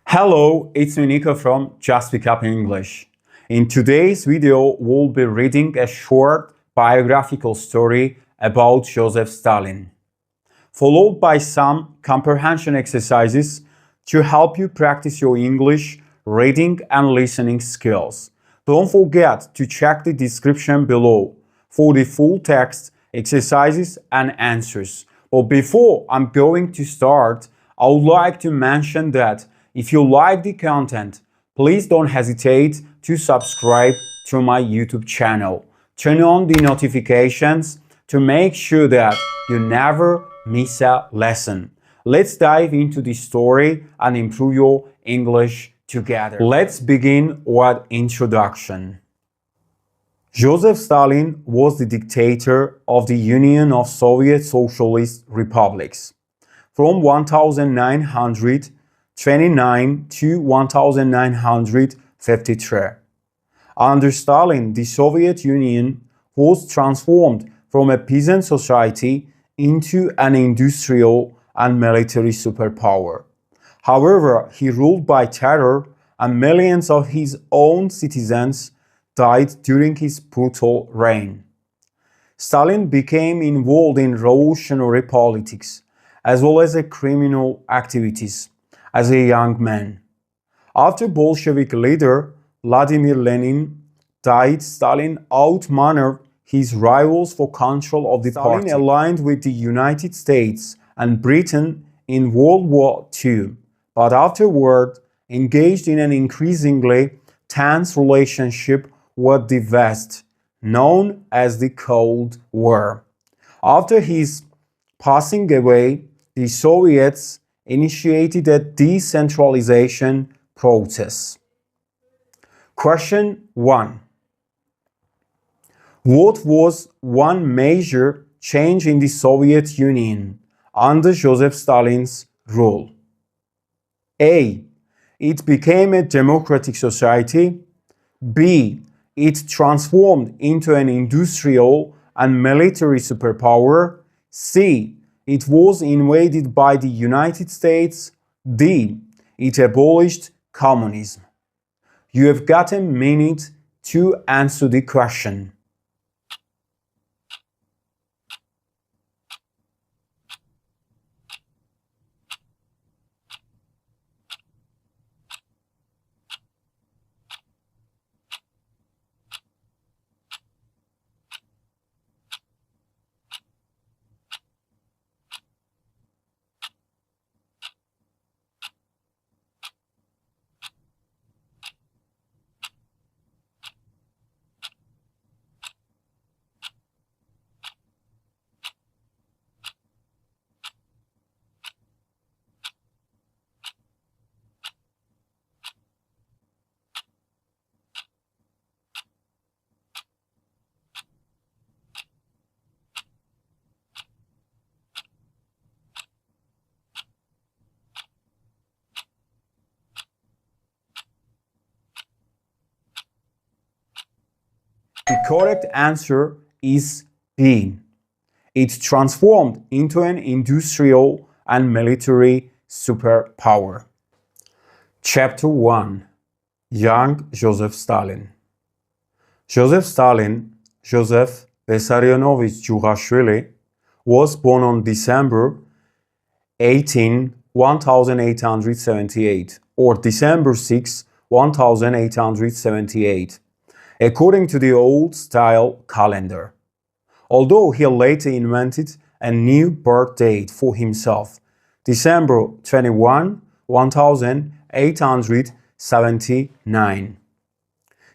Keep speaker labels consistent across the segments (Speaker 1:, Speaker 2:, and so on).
Speaker 1: Hello, it's me Nico from Just Speak Up English. In today's video, we'll be reading a short biographical story about Joseph Stalin, followed by some comprehension exercises to help you practice your English reading and listening skills. Don't forget to check the description below for the full text, exercises, and answers. But before I'm going to start, I would like to mention that if you like the content, please don't hesitate to subscribe to my YouTube channel. Turn on the notifications to make sure that you never miss a lesson. Let's dive into the story and improve your English together. Let's begin with introduction. Joseph Stalin was the dictator of the Union of Soviet Socialist Republics from 1929 to 1953. Under Stalin, the Soviet Union was transformed from a peasant society into an industrial and military superpower. However, he ruled by terror, and millions of his own citizens died during his brutal reign. Stalin became involved in revolutionary politics as well as criminal activities as a young man. After Bolshevik leader Vladimir Lenin died, Stalin outmaneuvered his rivals for control of the party. Stalin aligned with the United States and Britain in World War II, but afterward engaged in an increasingly tense relationship with the West, known as the Cold War. After his passing away, the Soviets initiated a decentralization process. Question 1. What was one major change in the Soviet Union under Joseph Stalin's rule? A. It became a democratic society. B. It transformed into an industrial and military superpower. C. It was invaded by the United States. D. It abolished communism. You have got a minute to answer the question. The correct answer is B. It transformed into an industrial and military superpower. Chapter 1. Young Joseph Stalin. Joseph Stalin, Joseph Vissarionovich Jughashvili, was born on December 18, 1878 or December 6, 1878. According to the old-style calendar. Although he later invented a new birth date for himself, December 21, 1879.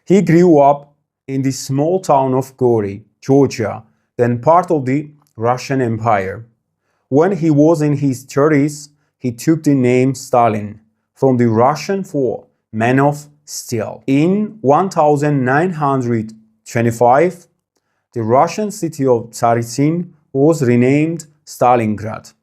Speaker 1: He grew up in the small town of Gori, Georgia, then part of the Russian Empire. When he was in his 30s, he took the name Stalin, from the Russian for man of steel. In 1925, the Russian city of Tsaritsyn was renamed Stalingrad.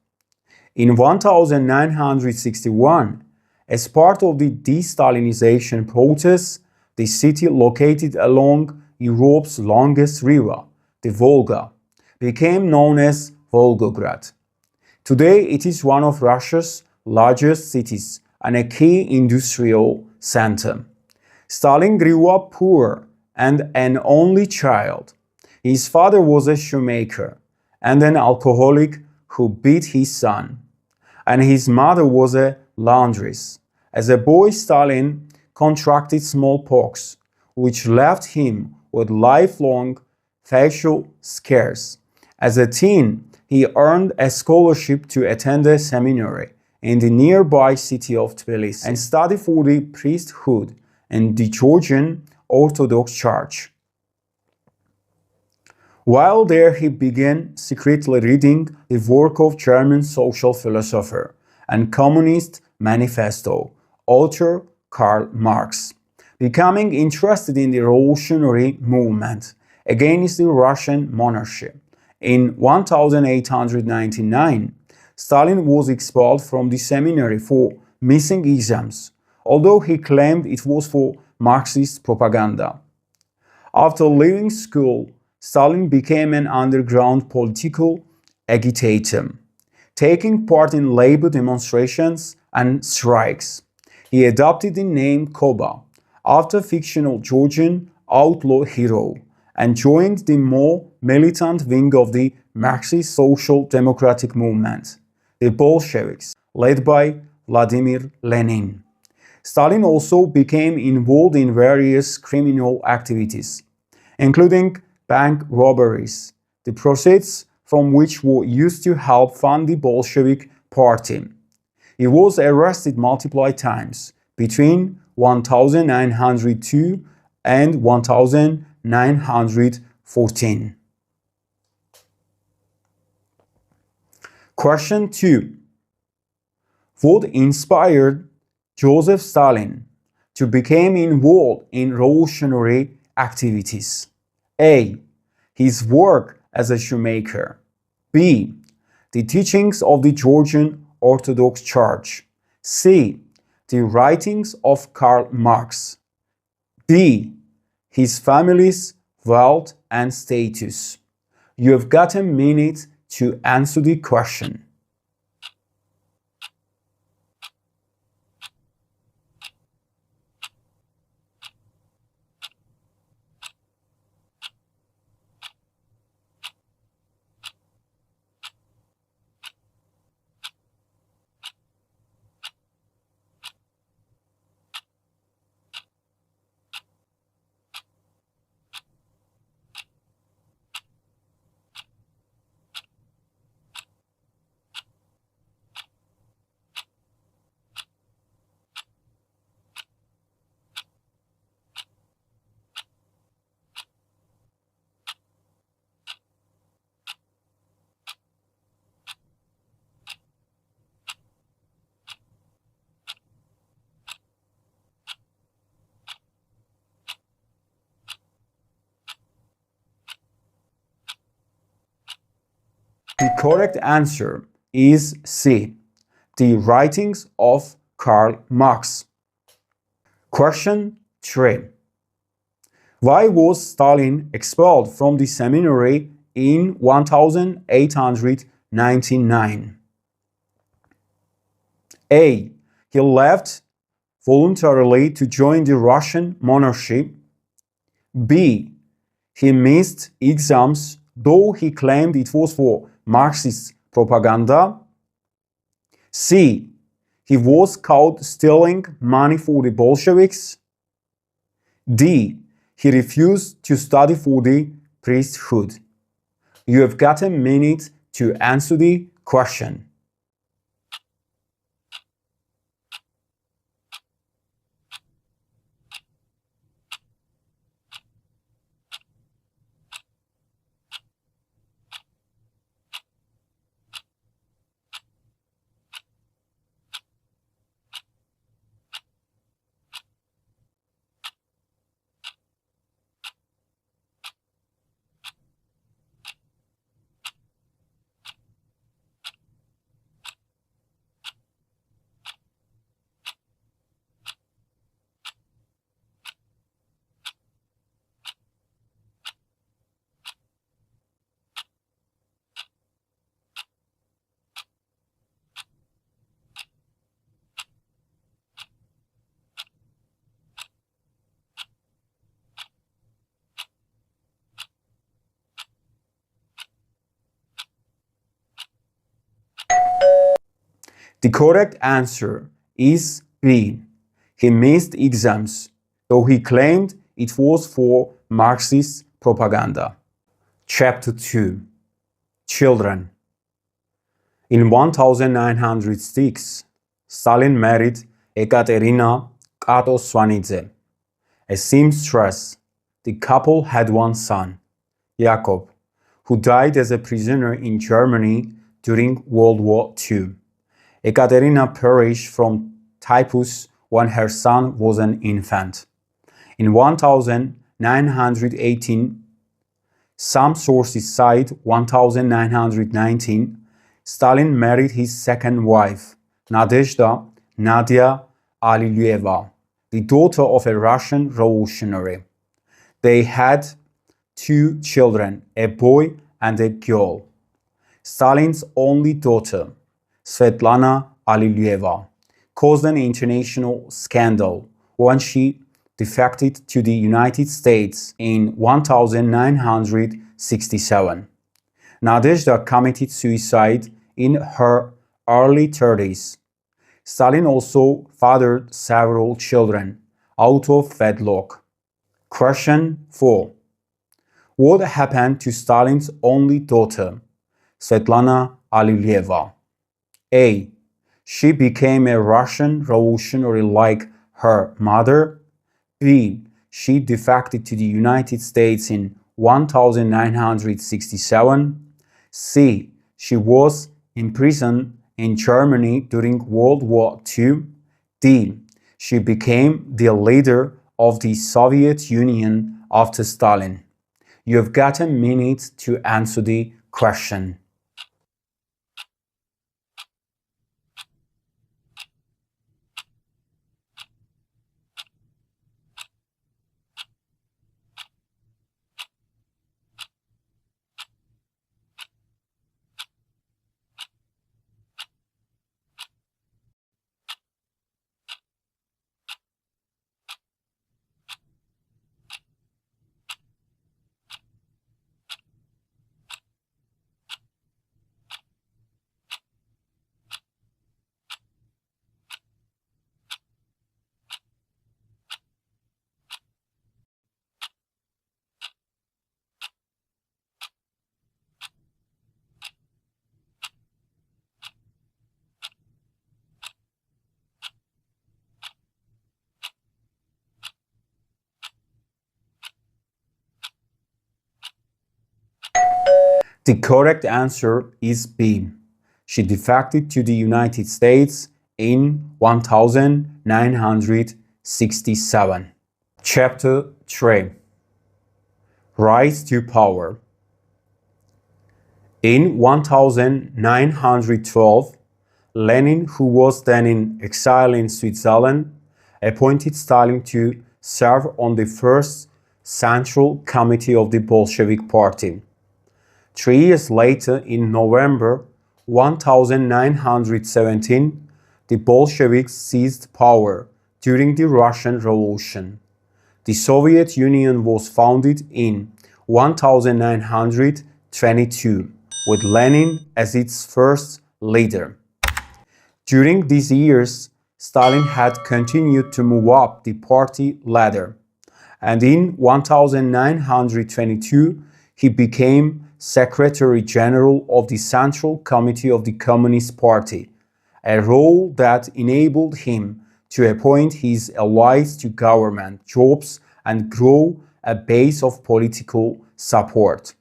Speaker 1: In 1961, as part of the de-Stalinization process, the city located along Europe's longest river, the Volga, became known as Volgograd. Today, it is one of Russia's largest cities and a key industrial center. Stalin grew up poor and an only child. His father was a shoemaker and an alcoholic who beat his son, and his mother was a laundress. As a boy, Stalin contracted smallpox, which left him with lifelong facial scars. As a teen, he earned a scholarship to attend a seminary in the nearby city of Tbilisi and study for the priesthood in the Georgian Orthodox Church. While there, he began secretly reading the work of German social philosopher and Communist Manifesto author Karl Marx, becoming interested in the revolutionary movement against the Russian monarchy. In 1899, Stalin was expelled from the seminary for missing exams, although he claimed it was for Marxist propaganda. After leaving school, Stalin became an underground political agitator, taking part in labor demonstrations and strikes. He adopted the name Koba after fictional Georgian outlaw hero and joined the more militant wing of the Marxist social democratic movement, the Bolsheviks, led by Vladimir Lenin. Stalin also became involved in various criminal activities, including bank robberies, the proceeds from which were used to help fund the Bolshevik Party. He was arrested multiple times between 1902 and 1914. Question 2. What inspired Joseph Stalin to become involved in revolutionary activities? A. His work as a shoemaker. B. The teachings of the Georgian Orthodox Church. C. The writings of Karl Marx. D. His family's wealth and status. You have got a minute to answer the question. The correct answer is C. The writings of Karl Marx. Question 3. Why was Stalin expelled from the seminary in 1899? A. He left voluntarily to join the Russian monarchy. B. He missed exams, though he claimed it was for Marxist propaganda. C. He was caught stealing money for the Bolsheviks. D. He refused to study for the priesthood. You have got a minute to answer the question. The correct answer is B. He missed exams, though he claimed it was for Marxist propaganda. Chapter 2. Children. In 1906, Stalin married Ekaterina Katoswanidze, a seamstress. The couple had one son, Jakob, who died as a prisoner in Germany during World War II. Ekaterina perished from typhus when her son was an infant. In 1918, some sources cite 1919, Stalin married his second wife, Nadezhda Nadia Alilieva, the daughter of a Russian revolutionary. They had 2 children, a boy and a girl. Stalin's only daughter, Svetlana Alilieva, caused an international scandal when she defected to the United States in 1967. Nadezhda committed suicide in her early 30s. Stalin also fathered several children out of wedlock. Question 4. What happened to Stalin's only daughter, Svetlana Alilieva? A. She became a Russian revolutionary like her mother. B. She defected to the United States in 1967. C. She was imprisoned in Germany during World War II. D. She became the leader of the Soviet Union after Stalin. You have got a minute to answer the question. The correct answer is B. She defected to the United States in 1967. Chapter 3. Rise to Power. In 1912, Lenin, who was then in exile in Switzerland, appointed Stalin to serve on the first Central Committee of the Bolshevik Party. 3 years later, in November 1917, the Bolsheviks seized power during the Russian Revolution. The Soviet Union was founded in 1922, with Lenin as its first leader. During these years, Stalin had continued to move up the party ladder, and in 1922, he became Secretary General of the Central Committee of the Communist Party, a role that enabled him to appoint his allies to government jobs and grow a base of political support.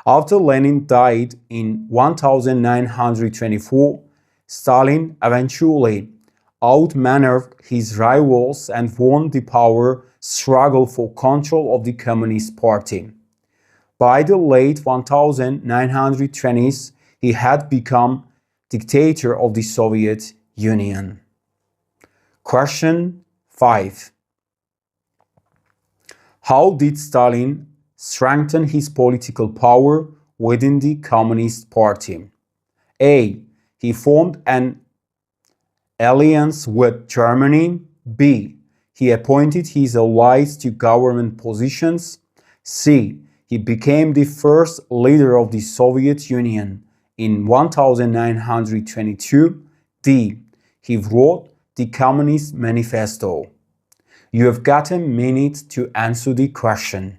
Speaker 1: After Lenin died in 1924, Stalin eventually outmaneuvered his rivals and won the power struggle for control of the Communist Party. By the late 1920s, he had become dictator of the Soviet Union. Question 5. How did Stalin strengthen his political power within the Communist Party? A. He formed an alliance with Germany. B. He appointed his allies to government positions. C. He became the first leader of the Soviet Union in 1922. D. He wrote the Communist Manifesto. You have got a minute to answer the question.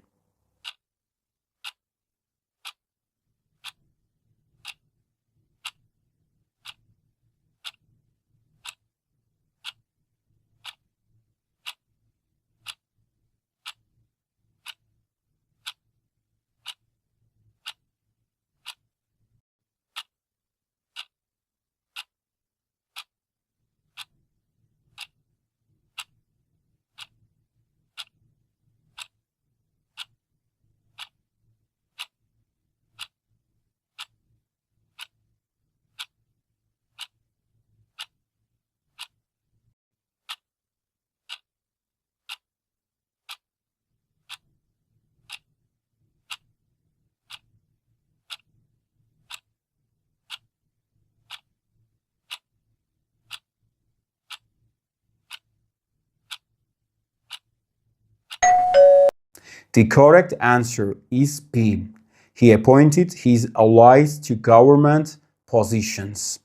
Speaker 1: The correct answer is B. He appointed his allies to government positions.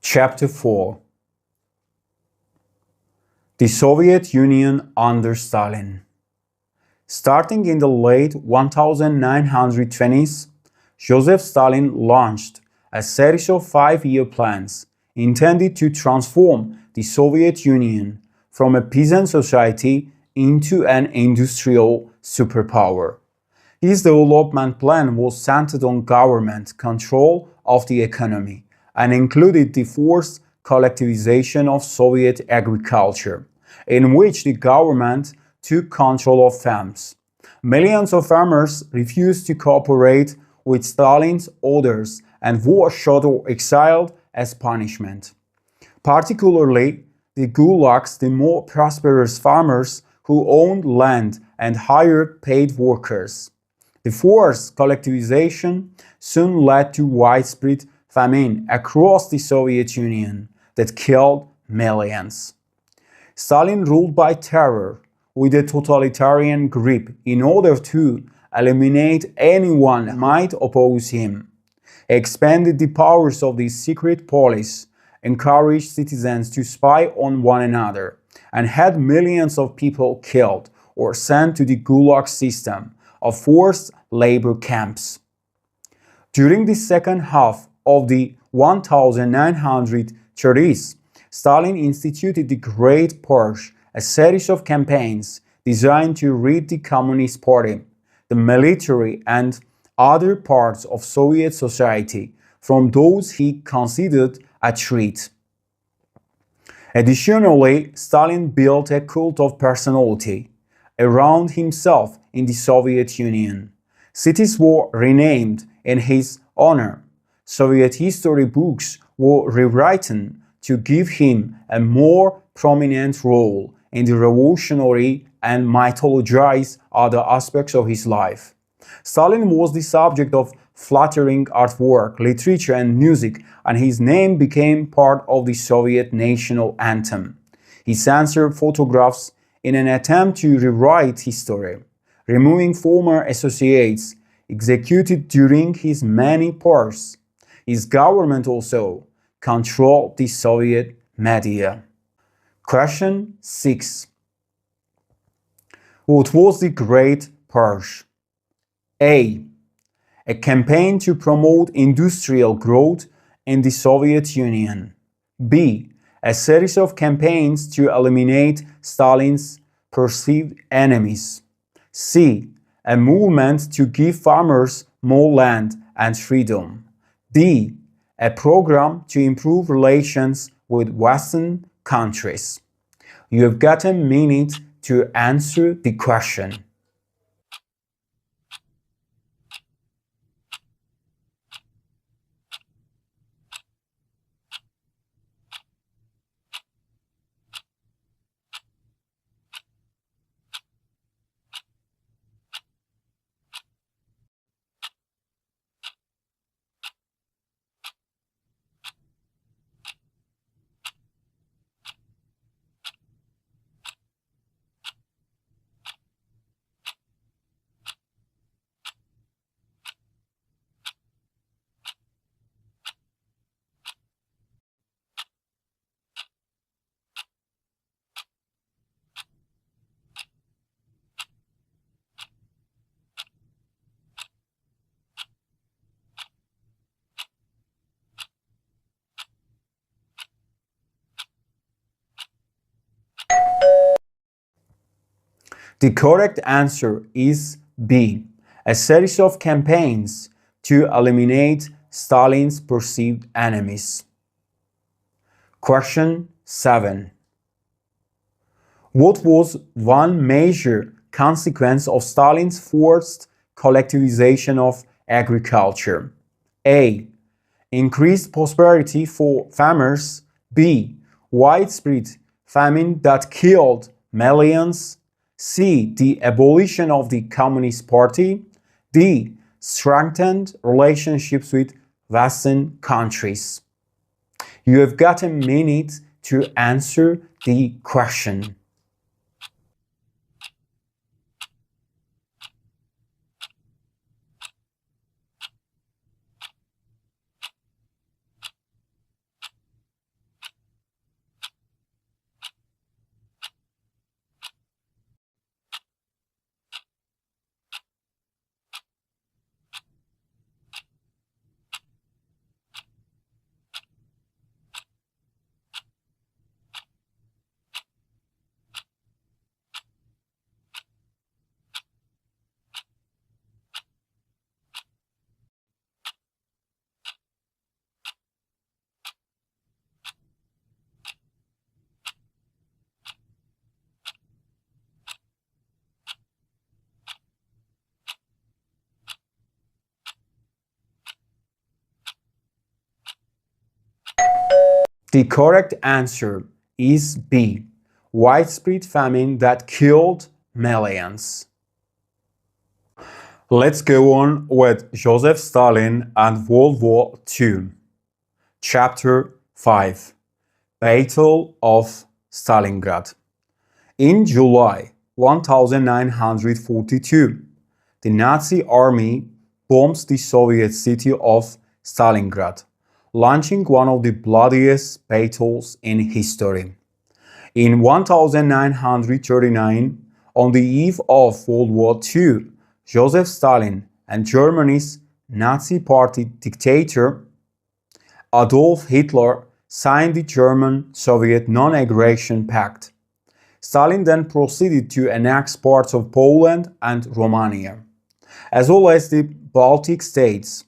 Speaker 1: Chapter 4. The Soviet Union under Stalin. Starting in the late 1920s, Joseph Stalin launched a series of 5-year plans intended to transform the Soviet Union from a peasant society into an industrial superpower. His development plan was centered on government control of the economy and included the forced collectivization of Soviet agriculture, in which the government took control of farms. Millions of farmers refused to cooperate with Stalin's orders and were shot or exiled as punishment. Particularly, the gulags, the more prosperous farmers who owned land and hired paid workers. The forced collectivization soon led to widespread famine across the Soviet Union that killed millions. Stalin ruled by terror with a totalitarian grip in order to eliminate anyone who might oppose him. He expanded the powers of the secret police, encouraged citizens to spy on one another, and had millions of people killed or sent to the Gulag system of forced labor camps. During the second half of the 1930s, Stalin instituted the Great Purge, a series of campaigns designed to rid the Communist Party, the military, and other parts of Soviet society from those he considered a threat. Additionally, Stalin built a cult of personality around himself in the Soviet Union. Cities were renamed in his honor. Soviet history books were rewritten to give him a more prominent role in the revolutionary and mythologize other aspects of his life. Stalin was the subject of flattering artwork, literature, and music, and his name became part of the Soviet national anthem. He censored photographs in an attempt to rewrite history, removing former associates executed during his many purges. His government also controlled the Soviet media. Question 6. What was the Great Purge? A. A campaign to promote industrial growth in the Soviet Union. B. A series of campaigns to eliminate Stalin's perceived enemies. C. A movement to give farmers more land and freedom. D. A program to improve relations with Western countries. You have got a minute to answer the question. The correct answer is B. A series of campaigns to eliminate Stalin's perceived enemies. Question 7. What was one major consequence of Stalin's forced collectivization of agriculture? A. Increased prosperity for farmers. B. Widespread famine that killed millions. C. The abolition of the Communist Party. D. Strengthened relationships with Western countries. You have got a minute to answer the question. The correct answer is B. Widespread famine that killed millions. Let's go on with Joseph Stalin and World War II. Chapter 5. Battle of Stalingrad. In July 1942, the Nazi army bombs the Soviet city of Stalingrad, launching one of the bloodiest battles in history. In 1939, on the eve of World War II, Joseph Stalin and Germany's Nazi Party dictator Adolf Hitler signed the German-Soviet Non-Aggression Pact. Stalin then proceeded to annex parts of Poland and Romania, as well as the Baltic states.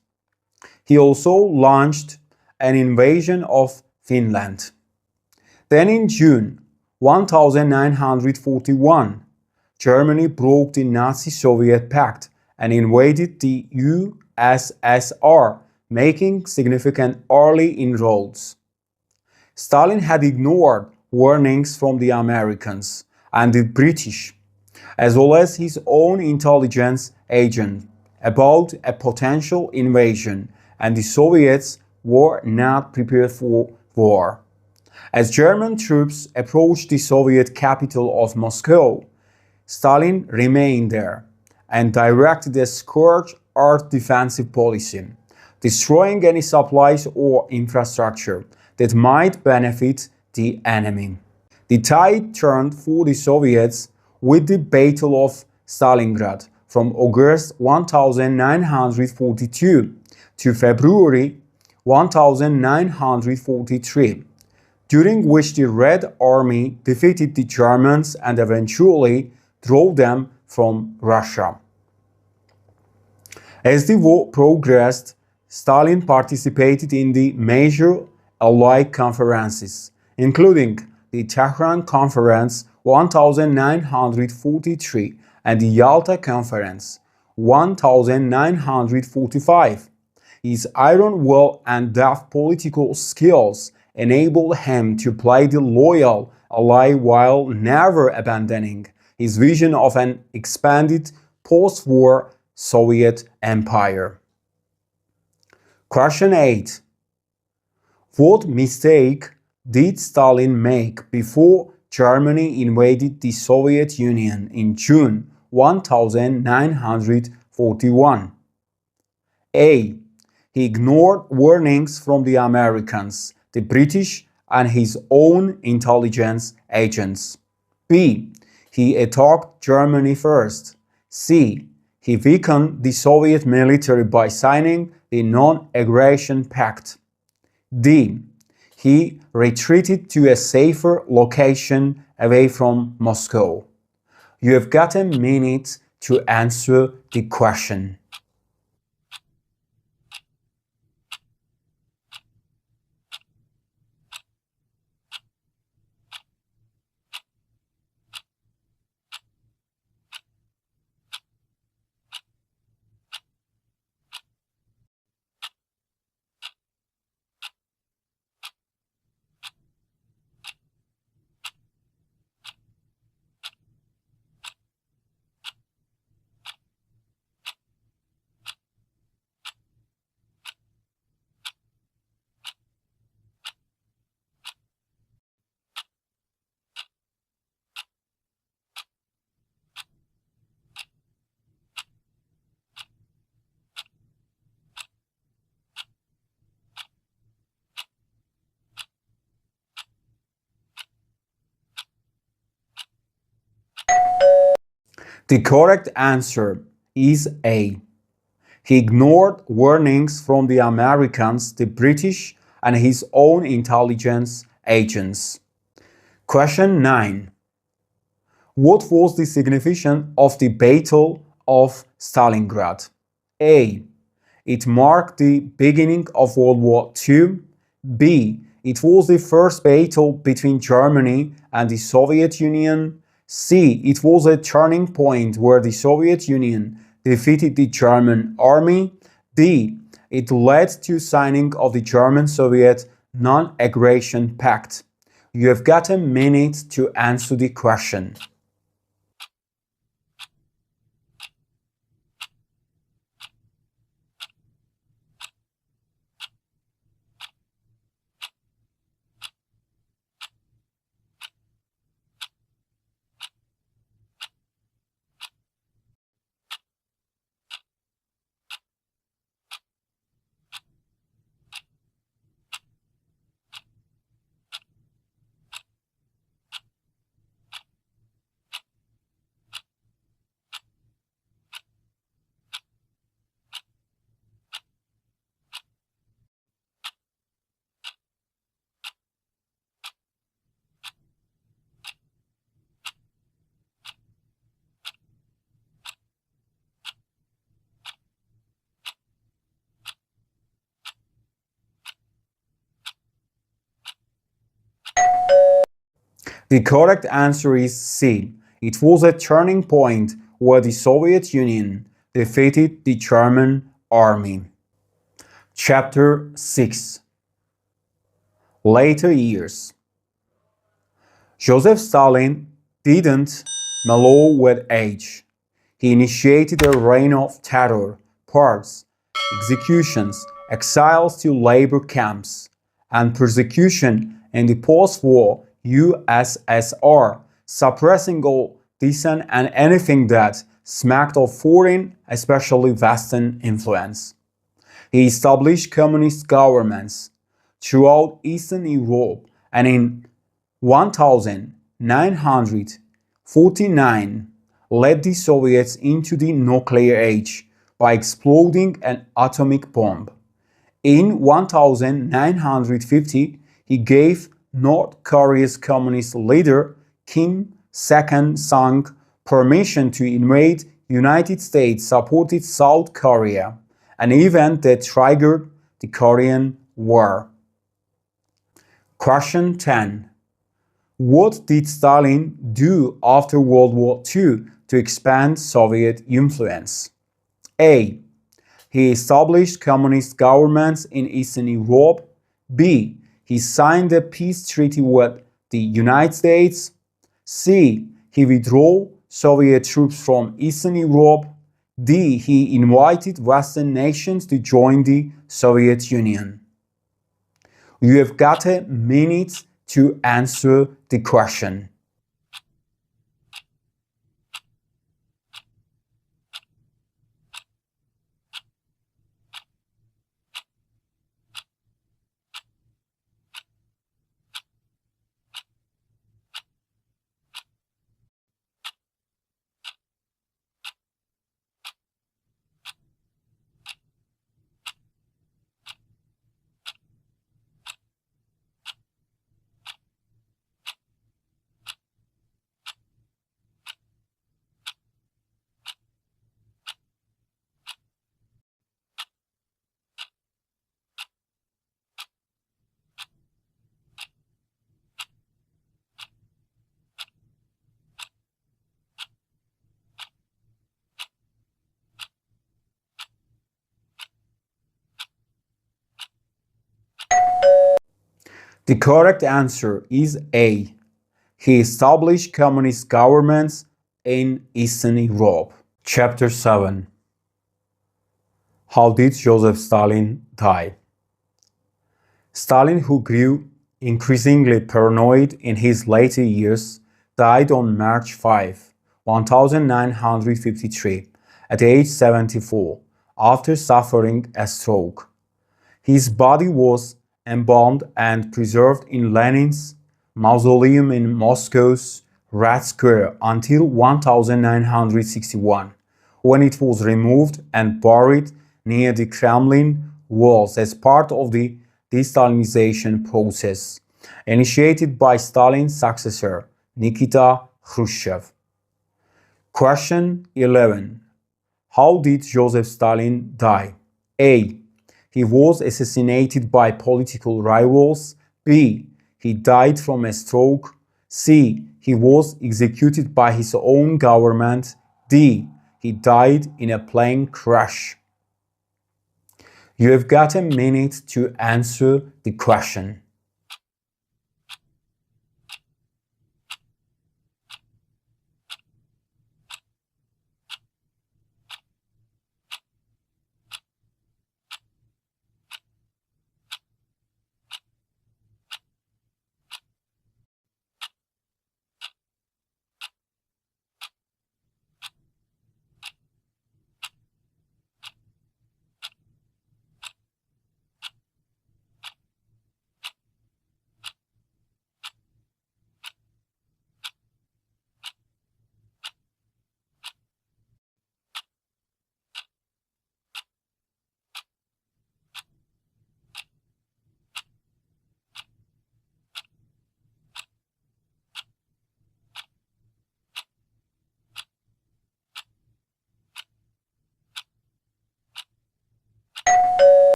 Speaker 1: He also launched an invasion of Finland. Then in June 1941, Germany broke the Nazi-Soviet pact and invaded the USSR, making significant early inroads. Stalin had ignored warnings from the Americans and the British, as well as his own intelligence agent, about a potential invasion, and the Soviets were not prepared for war. As German troops approached the Soviet capital of Moscow, Stalin remained there and directed a scorched earth defensive policy, destroying any supplies or infrastructure that might benefit the enemy. The tide turned for the Soviets with the Battle of Stalingrad from August 1942 to February 1943, during which the Red Army defeated the Germans and eventually drove them from Russia. As the war progressed, Stalin participated in the major Allied conferences, including the Tehran Conference 1943 and the Yalta Conference 1945. His iron will and deft political skills enabled him to play the loyal ally while never abandoning his vision of an expanded post-war Soviet empire. Question 8. What mistake did Stalin make before Germany invaded the Soviet Union in June 1941? A. He ignored warnings from the Americans, the British, and his own intelligence agents. B. He attacked Germany first. C. He weakened the Soviet military by signing the Non-Aggression Pact. D. He retreated to a safer location away from Moscow. You have got a minute to answer the question. The correct answer is A. He ignored warnings from the Americans, the British, and his own intelligence agents. Question 9. What was the significance of the Battle of Stalingrad? A. It marked the beginning of World War II. B. It was the first battle between Germany and the Soviet Union. C. It was a turning point where the Soviet Union defeated the German army. D. It led to signing of the German-Soviet non-aggression pact. You have got a minute to answer the question. The correct answer is C. It was a turning point where the Soviet Union defeated the German army. Chapter 6. Later years. Joseph Stalin didn't mellow with age. He initiated a reign of terror, purges, executions, exiles to labor camps, and persecution in the post-war USSR, suppressing all dissent and anything that smacked of foreign, especially Western influence. He established communist governments throughout Eastern Europe, and in 1949 led the Soviets into the nuclear age by exploding an atomic bomb. In 1950, he gave North Korea's communist leader Kim Il-sung permission to invade United States supported South Korea, an event that triggered the Korean War. Question 10. What did Stalin do after World War II to expand Soviet influence? A. He established communist governments in Eastern Europe. B. He signed a peace treaty with the United States. C. He withdrew Soviet troops from Eastern Europe. D. He invited Western nations to join the Soviet Union. You have got a minute to answer the question. The correct answer is A. He established communist governments in Eastern Europe. Chapter 7. How did Joseph Stalin die? Stalin, who grew increasingly paranoid in his later years, died on March 5, 1953, at age 74, after suffering a stroke. His body was embalmed and preserved in Lenin's mausoleum in Moscow's Red Square until 1961, when it was removed and buried near the Kremlin walls as part of the de-Stalinization process, initiated by Stalin's successor, Nikita Khrushchev. Question 11. How did Joseph Stalin die? A. He was assassinated by political rivals. B. He died from a stroke. C. He was executed by his own government. D. He died in a plane crash. You have got a minute to answer the question.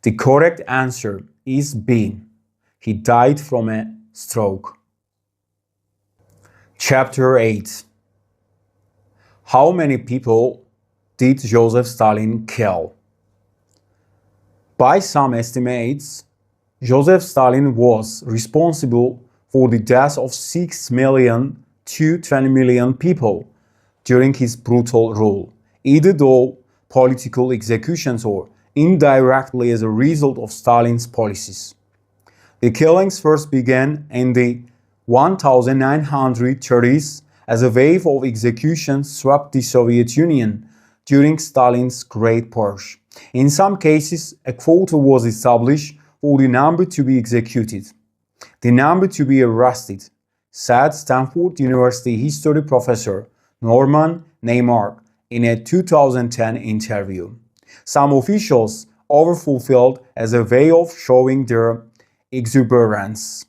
Speaker 1: The correct answer is B. He died from a stroke. Chapter 8. How many people did Joseph Stalin kill? By some estimates, Joseph Stalin was responsible for the death of 6 million to 20 million people during his brutal rule, either through political executions or indirectly as a result of Stalin's policies. The killings first began in the 1930s as a wave of executions swept the Soviet Union during Stalin's Great Purge. In some cases, a quota was established for the number to be executed, the number to be arrested, said Stanford University history professor Norman Neymark in a 2010 interview. Some officials overfulfilled as a way of showing their exuberance.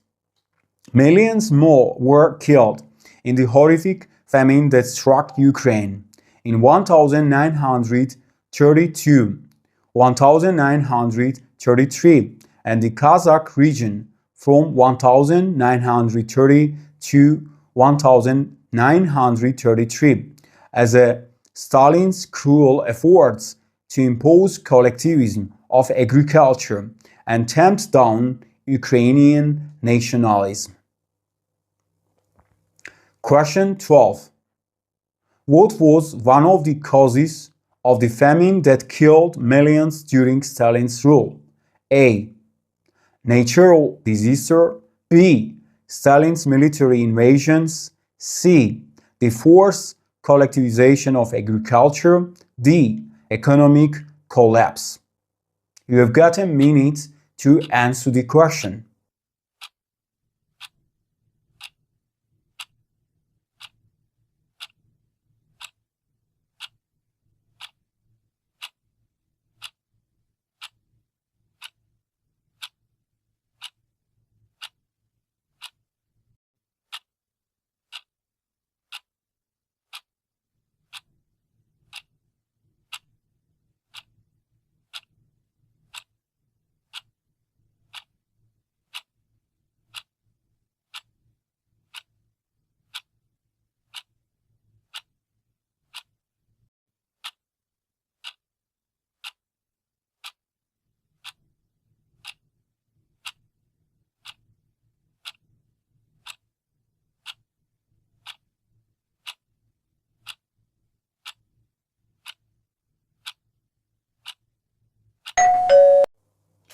Speaker 1: Millions more were killed in the horrific famine that struck Ukraine in 1932, 1933, and the Kazakh region from 1930 to 1933 as a Stalin's cruel efforts to impose collectivism of agriculture and tamp down Ukrainian nationalism. Question 12. What was one of the causes of the famine that killed millions during Stalin's rule? A. Natural disaster. B. Stalin's military invasions. C. The forced collectivization of agriculture. D. Economic collapse. You have got a minute to answer the question.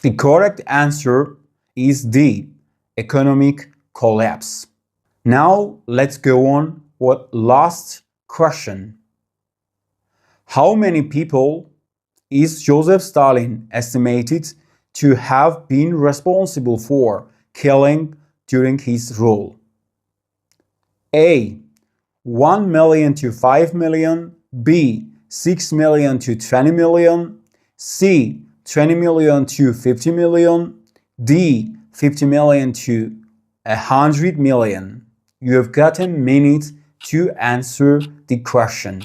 Speaker 1: The correct answer is D, economic collapse. Now let's go on with last question. How many people is Joseph Stalin estimated to have been responsible for killing during his rule? A. 1 million to 5 million, B. 6 million to 20 million, C. 20 million to 50 million, D. 50 million to 100 million. You have got a minute to answer the question.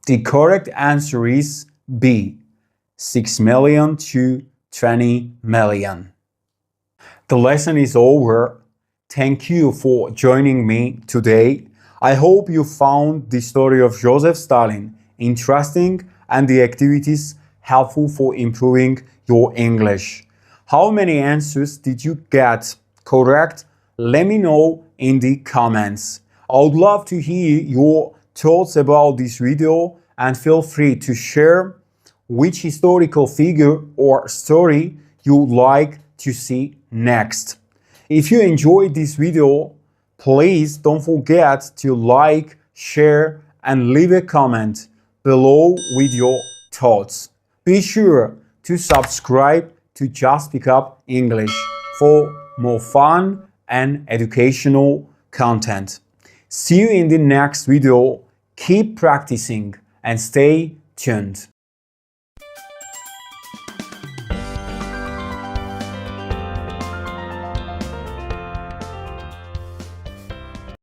Speaker 1: The correct answer is B, 6 million to 20 million. The lesson is over. Thank you for joining me today. I hope you found the story of Joseph Stalin interesting and the activities helpful for improving your English. How many answers did you get correct? Let me know in the comments. I would love to hear your thoughts about this video and feel free to share which historical figure or story you would like to see next. If you enjoyed this video, please don't forget to like, share, and leave a comment below with your thoughts. Be sure to subscribe to Just Pick Up English for more fun and educational content. See you in the next video. Keep practicing and stay tuned.